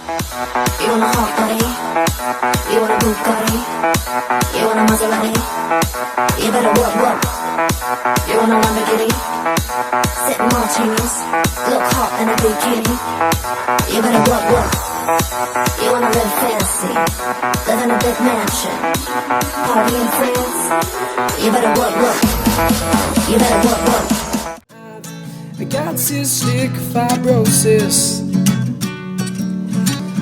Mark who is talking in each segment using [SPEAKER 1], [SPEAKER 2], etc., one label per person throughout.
[SPEAKER 1] You want a hot body? You want a Bugatti? You want a Maserati? You better work. You want a Lamborghini? Sip martinis, look hot in a bikini. You better work. You wanna live fancy, live in a big mansion, party in France. You better work. You better work.
[SPEAKER 2] I got cystic fibrosis.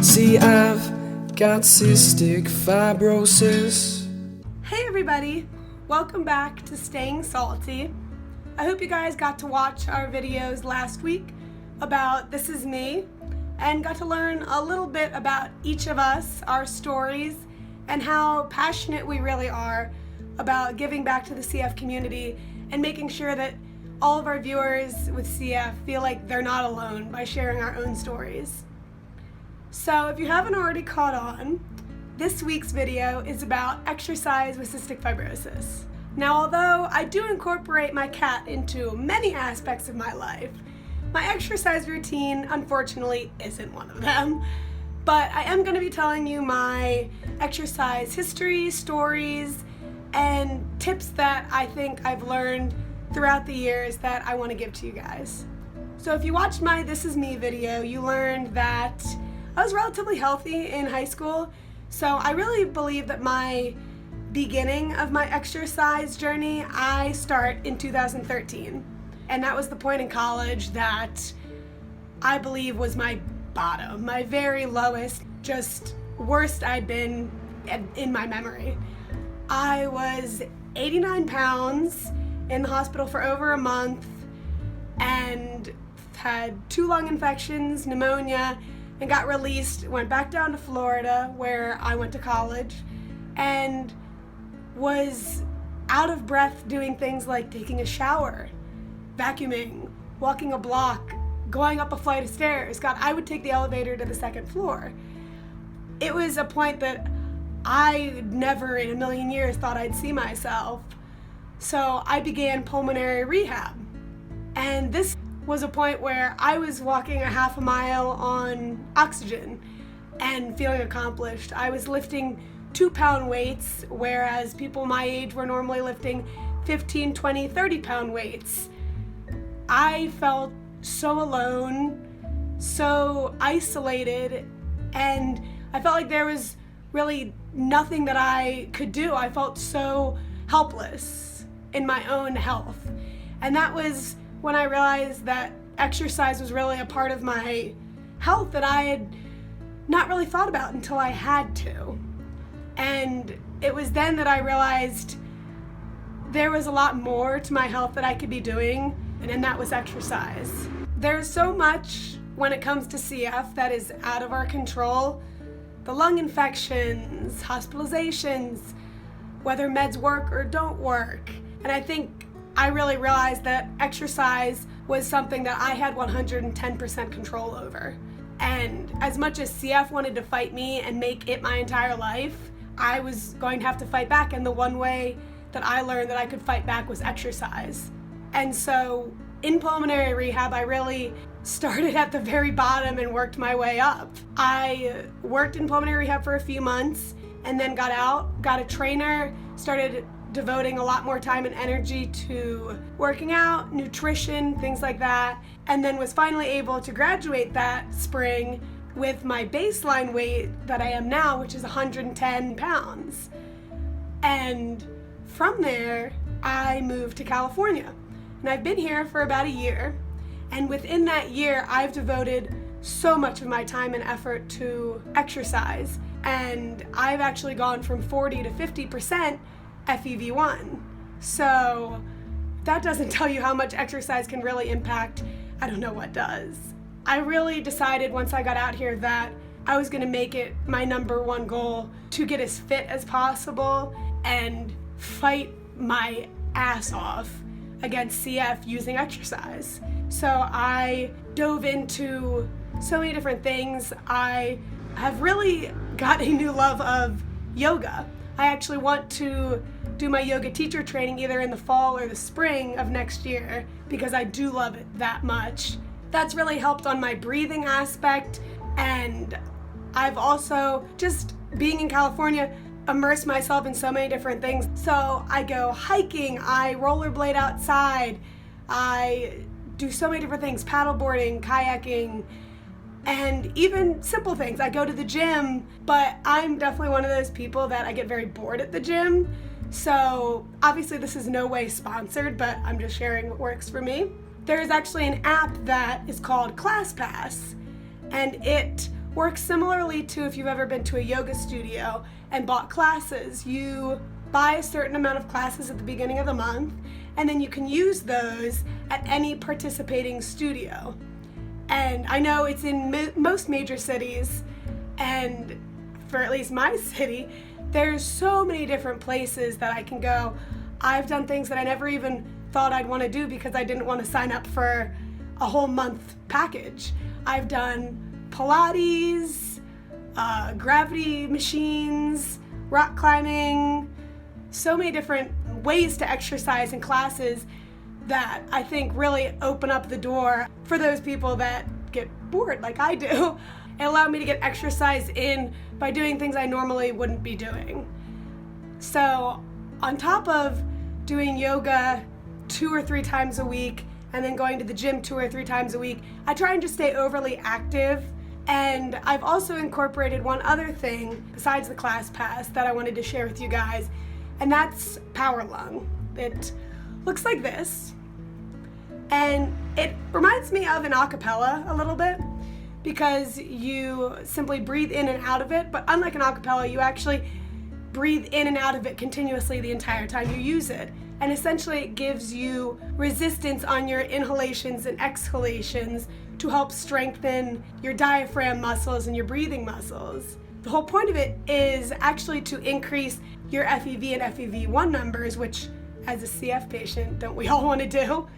[SPEAKER 2] See, I've got cystic fibrosis.
[SPEAKER 3] Hey everybody, welcome back to Staying Salty. I hope you guys got to watch our videos last week about This Is Me and got to learn a little bit about each of us, our stories, and how passionate we really are about giving back to the CF community and making sure that all of our viewers with CF feel like they're not alone by sharing our own stories. So if you haven't already caught on, this week's video is about exercise with cystic fibrosis. Now, although I do incorporate my cat into many aspects of my life, my exercise routine unfortunately isn't one of them. But I am going to be telling you my exercise history, stories, and tips that I think I've learned throughout the years that I want to give to you guys. So if you watched my This Is Me video, you learned that I was relatively healthy in high school. So I really believe that my beginning of my exercise journey, I start in 2013. And that was the point in college that I believe was my bottom, my very lowest, just worst I'd been in my memory. I was 89 pounds in the hospital for over a month and had 2 lung infections, pneumonia, and got released, went back down to Florida where I went to college, and was out of breath doing things like taking a shower, vacuuming, walking a block, going up a flight of stairs. God, I would take the elevator to the 2nd floor. It was a point that I never in a million years thought I'd see myself. So I began pulmonary rehab. And this was a point where I was walking a half a mile on oxygen and feeling accomplished. I was lifting 2-pound weights, whereas people my age were normally lifting 15, 20, 30-pound weights. I felt so alone, so isolated, and I felt like there was really nothing that I could do. I felt so helpless in my own health. And that was when I realized that exercise was really a part of my health that I had not really thought about until I had to. And it was then that I realized there was a lot more to my health that I could be doing, and that was exercise. There's so much when it comes to CF that is out of our control. The lung infections, hospitalizations, whether meds work or don't work. And I think I really realized that exercise was something that I had 110% control over. And as much as CF wanted to fight me and make it my entire life, I was going to have to fight back, and the one way that I learned that I could fight back was exercise. And so in pulmonary rehab, I really started at the very bottom and worked my way up. I worked in pulmonary rehab for a few months and then got out, got a trainer, started devoting a lot more time and energy to working out, nutrition, things like that, and then was finally able to graduate that spring with my baseline weight that I am now, which is 110 pounds. And from there, I moved to California. And I've been here for about a year. And within that year, I've devoted so much of my time and effort to exercise. And I've actually gone from 40 to 50% FEV1. So if that doesn't tell you how much exercise can really impact, I don't know what does. I really decided once I got out here that I was gonna make it my #1 goal to get as fit as possible and fight my ass off against CF using exercise. So I dove into so many different things. I have really got a new love of yoga. I actually want to do my yoga teacher training either in the fall or the spring of next year because I do love it that much. That's really helped on my breathing aspect, and I've also, just being in California, immersed myself in so many different things. So I go hiking, I rollerblade outside, I do so many different things, paddleboarding, kayaking, and even simple things. I go to the gym, but I'm definitely one of those people that I get very bored at the gym. So obviously this is no way sponsored, but I'm just sharing what works for me. There is actually an app that is called ClassPass, and it works similarly to if you've ever been to a yoga studio and bought classes. You buy a certain amount of classes at the beginning of the month, and then you can use those at any participating studio. And I know it's in most major cities, and for at least my city, there's so many different places that I can go. I've done things that I never even thought I'd want to do because I didn't want to sign up for a whole month package. I've done Pilates, gravity machines, rock climbing, so many different ways to exercise and classes that I think really open up the door for those people that get bored like I do. It allowed me to get exercise in by doing things I normally wouldn't be doing. So on top of doing yoga 2 or 3 times a week and then going to the gym 2 or 3 times a week, I try and just stay overly active. And I've also incorporated one other thing besides the ClassPass that I wanted to share with you guys, and that's Power Lung. It looks like this, and it reminds me of an acapella a little bit because you simply breathe in and out of it, but unlike an acapella, you actually breathe in and out of it continuously the entire time you use it. And essentially it gives you resistance on your inhalations and exhalations to help strengthen your diaphragm muscles and your breathing muscles. The whole point of it is actually to increase your FEV and FEV1 numbers, which as a CF patient, don't we all want to do?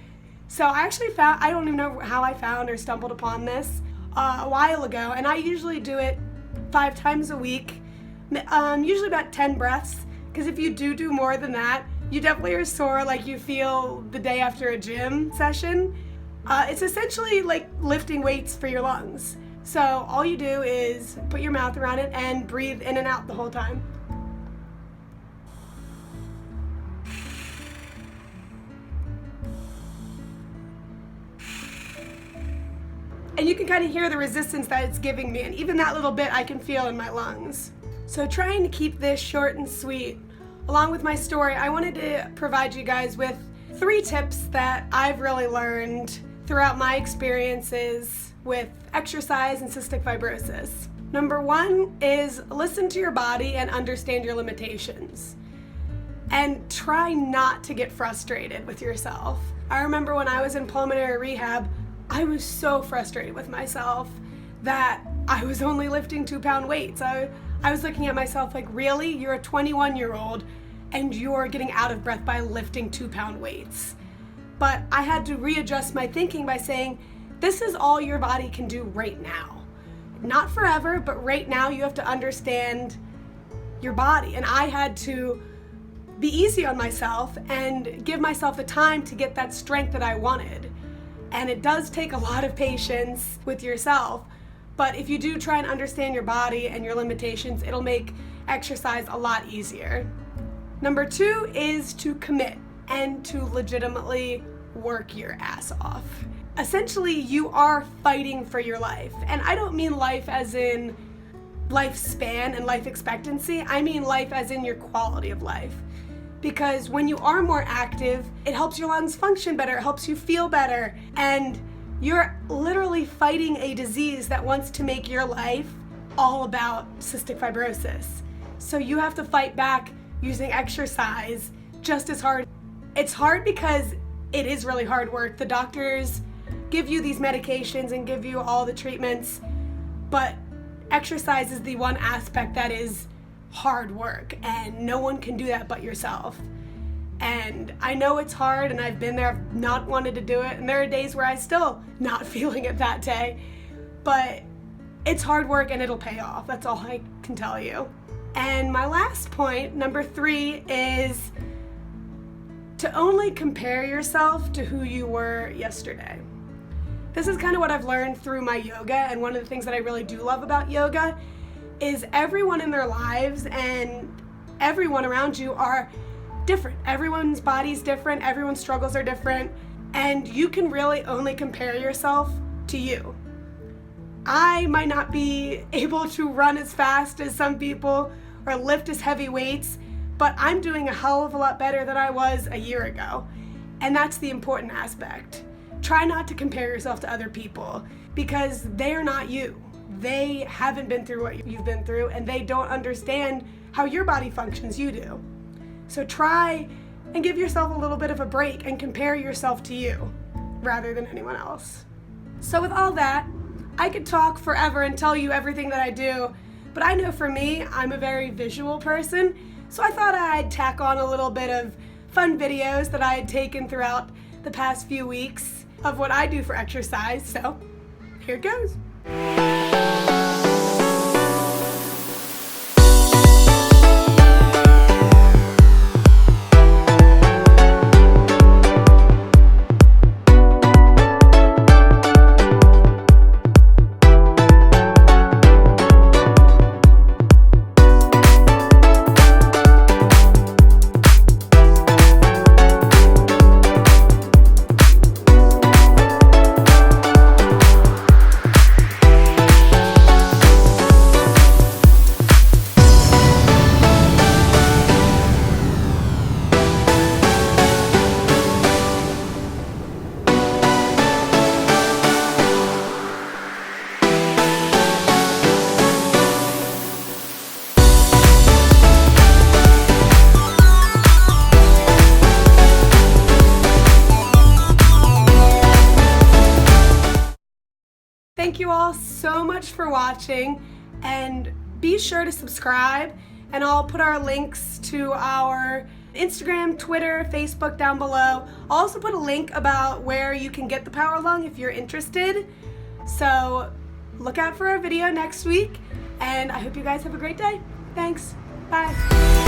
[SPEAKER 3] So I actually found, I don't even know how I found or stumbled upon this a while ago, and I usually do it 5 times a week, usually about 10 breaths, because if you do more than that, you definitely are sore like you feel the day after a gym session. It's essentially like lifting weights for your lungs. So all you do is put your mouth around it and breathe in and out the whole time. And you can kind of hear the resistance that it's giving me, and even that little bit I can feel in my lungs. So trying to keep this short and sweet, along with my story, I wanted to provide you guys with 3 tips that I've really learned throughout my experiences with exercise and cystic fibrosis. Number 1 is listen to your body and understand your limitations. And try not to get frustrated with yourself. I remember when I was in pulmonary rehab, I was so frustrated with myself that I was only lifting 2-pound weights. I was looking at myself like, really? You're a 21-year-old and you're getting out of breath by lifting 2-pound weights. But I had to readjust my thinking by saying, this is all your body can do right now. Not forever, but right now you have to understand your body. And I had to be easy on myself and give myself the time to get that strength that I wanted. And it does take a lot of patience with yourself, but if you do try and understand your body and your limitations, it'll make exercise a lot easier. Number 2 is to commit and to legitimately work your ass off. Essentially, you are fighting for your life. And I don't mean life as in lifespan and life expectancy. I mean life as in your quality of life. Because when you are more active, it helps your lungs function better, it helps you feel better, and you're literally fighting a disease that wants to make your life all about cystic fibrosis. So you have to fight back using exercise just as hard. It's hard because it is really hard work. The doctors give you these medications and give you all the treatments, but exercise is the one aspect that is hard work, and no one can do that but yourself. And I know it's hard, and I've been there, I've not wanted to do it, and there are days where I'm still not feeling it that day, but it's hard work and it'll pay off. That's all I can tell you. And my last point, number 3, is to only compare yourself to who you were yesterday. This is kind of what I've learned through my yoga, and one of the things that I really do love about yoga is everyone in their lives and everyone around you are different. Everyone's body's different, everyone's struggles are different, and you can really only compare yourself to you. I might not be able to run as fast as some people or lift as heavy weights, but I'm doing a hell of a lot better than I was a year ago. And that's the important aspect. Try not to compare yourself to other people because they're not you. They haven't been through what you've been through, and they don't understand how your body functions. You do. So try and give yourself a little bit of a break and compare yourself to you rather than anyone else. So with all that, I could talk forever and tell you everything that I do, but I know for me, I'm a very visual person, so I thought I'd tack on a little bit of fun videos that I had taken throughout the past few weeks of what I do for exercise, so here it goes. Thank you all so much for watching, and be sure to subscribe, and I'll put our links to our Instagram, Twitter, Facebook down below. I'll also put a link about where you can get the Power Lung if you're interested. So look out for our video next week, and I hope you guys have a great day. Thanks. Bye.